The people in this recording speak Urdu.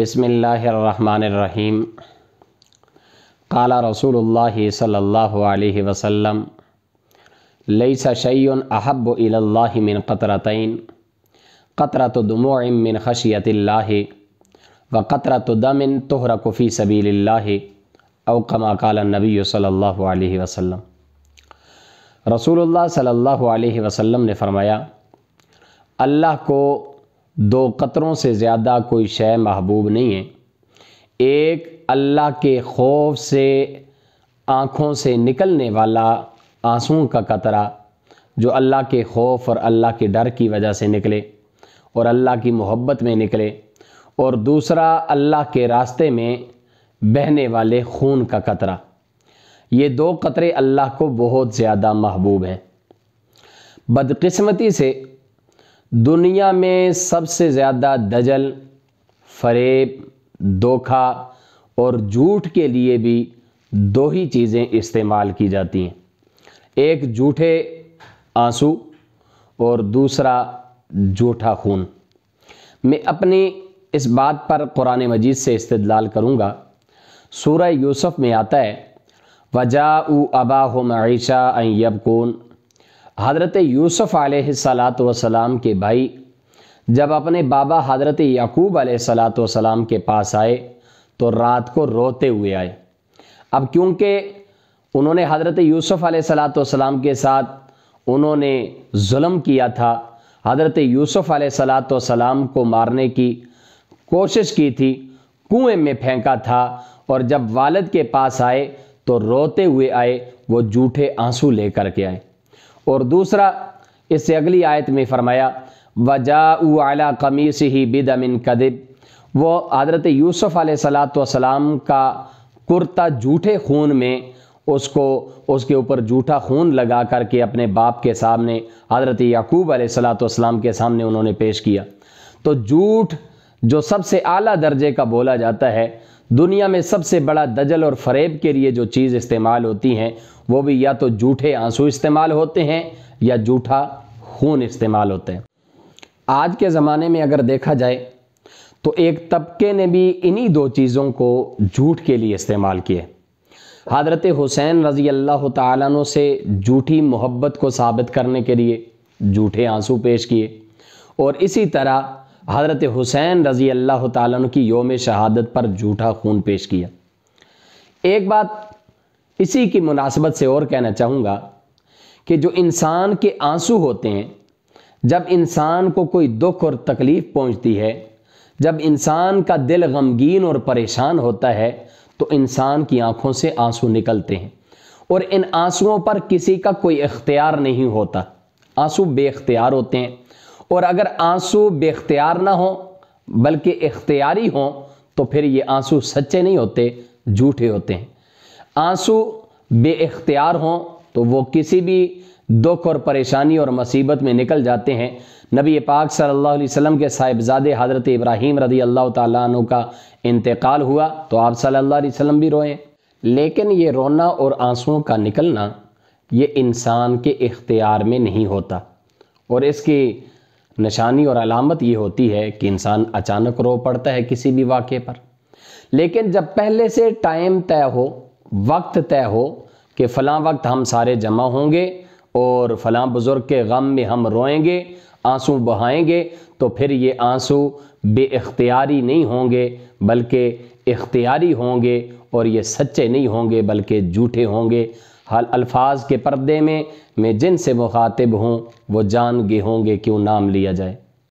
بسم اللہ الرحمن الرحیم۔ قال رسول اللہ صلی اللہ علیہ وسلم لیس شیء احب الی اللہ من قطرتین قطرۃ دموع من خشیۃ اللہ وقطرۃ دم تحرق فی سبیل اللہ او کما قال النبی صلی اللہ علیہ وسلم۔ رسول اللہ صلی اللہ علیہ وسلم نے فرمایا، اللہ کو دو قطروں سے زیادہ کوئی شے محبوب نہیں ہے۔ ایک اللہ کے خوف سے آنکھوں سے نکلنے والا آنسوں کا قطرہ جو اللہ کے خوف اور اللہ کے ڈر کی وجہ سے نکلے اور اللہ کی محبت میں نکلے، اور دوسرا اللہ کے راستے میں بہنے والے خون کا قطرہ۔ یہ دو قطرے اللہ کو بہت زیادہ محبوب ہیں۔ بدقسمتی سے دنیا میں سب سے زیادہ دجل، فریب، دھوکہ اور جھوٹ کے لیے بھی دو ہی چیزیں استعمال کی جاتی ہیں، ایک جھوٹے آنسو اور دوسرا جھوٹا خون۔ میں اپنی اس بات پر قرآن مجید سے استدلال کروں گا۔ سورہ یوسف میں آتا ہے وَجَاءُوا أَبَاهُمْ عِشَاءً يَبْكُونَ۔ حضرت یوسف علیہ السلام کے بھائی جب اپنے بابا حضرت یعقوب علیہ السلام کے پاس آئے تو رات کو روتے ہوئے آئے۔ اب کیونکہ انہوں نے حضرت یوسف علیہ السلام کے ساتھ انہوں نے ظلم کیا تھا، حضرت یوسف علیہ السلام کو مارنے کی کوشش کی تھی، کنویں میں پھینکا تھا، اور جب والد کے پاس آئے تو روتے ہوئے آئے، وہ جھوٹے آنسو لے کر کے آئے۔ اور دوسرا اس سے اگلی آیت میں فرمایا وَجَاءُوا عَلَىٰ قَمِيصِهِ بِدَمٍ كَذِبٍ۔ وہ حضرت یوسف علیہ السلام کا کرتا جھوٹے خون میں اس کے اوپر جھوٹا خون لگا کر کے اپنے باپ کے سامنے حضرت یعقوب علیہ السلام کے سامنے انہوں نے پیش کیا۔ تو جھوٹ جو سب سے اعلیٰ درجے کا بولا جاتا ہے، دنیا میں سب سے بڑا دجل اور فریب کے لیے جو چیز استعمال ہوتی ہیں وہ بھی یا تو جھوٹے آنسو استعمال ہوتے ہیں یا جھوٹا خون استعمال ہوتے ہیں۔ آج کے زمانے میں اگر دیکھا جائے تو ایک طبقے نے بھی انہی دو چیزوں کو جھوٹ کے لیے استعمال کیے۔ حضرت حسین رضی اللہ تعالیٰ عنہ سے جھوٹی محبت کو ثابت کرنے کے لیے جھوٹے آنسو پیش کیے، اور اسی طرح حضرت حسین رضی اللہ تعالیٰ عنہ کی یوم شہادت پر جھوٹا خون پیش کیا۔ ایک بات اسی کی مناسبت سے اور کہنا چاہوں گا کہ جو انسان کے آنسو ہوتے ہیں، جب انسان کو کوئی دکھ اور تکلیف پہنچتی ہے، جب انسان کا دل غمگین اور پریشان ہوتا ہے تو انسان کی آنکھوں سے آنسو نکلتے ہیں، اور ان آنسوؤں پر کسی کا کوئی اختیار نہیں ہوتا، آنسو بے اختیار ہوتے ہیں۔ اور اگر آنسو بے اختیار نہ ہوں بلکہ اختیاری ہوں تو پھر یہ آنسو سچے نہیں ہوتے، جھوٹے ہوتے ہیں۔ آنسو بے اختیار ہوں تو وہ کسی بھی دکھ اور پریشانی اور مصیبت میں نکل جاتے ہیں۔ نبی پاک صلی اللہ علیہ وسلم کے صاحبزادے حضرت ابراہیم رضی اللہ تعالیٰ عنہ کا انتقال ہوا تو آپ صلی اللہ علیہ وسلم بھی روئے، لیکن یہ رونا اور آنسوؤں کا نکلنا یہ انسان کے اختیار میں نہیں ہوتا، اور اس کی نشانی اور علامت یہ ہوتی ہے کہ انسان اچانک رو پڑتا ہے کسی بھی واقعے پر۔ لیکن جب پہلے سے ٹائم طے ہو، وقت طے ہو کہ فلاں وقت ہم سارے جمع ہوں گے اور فلاں بزرگ کے غم میں ہم روئیں گے، آنسو بہائیں گے، تو پھر یہ آنسو بے اختیاری نہیں ہوں گے بلکہ اختیاری ہوں گے، اور یہ سچے نہیں ہوں گے بلکہ جھوٹے ہوں گے۔ الفاظ کے پردے میں جن سے مخاطب ہوں وہ جان گے ہوں گے کیوں نام لیا جائے۔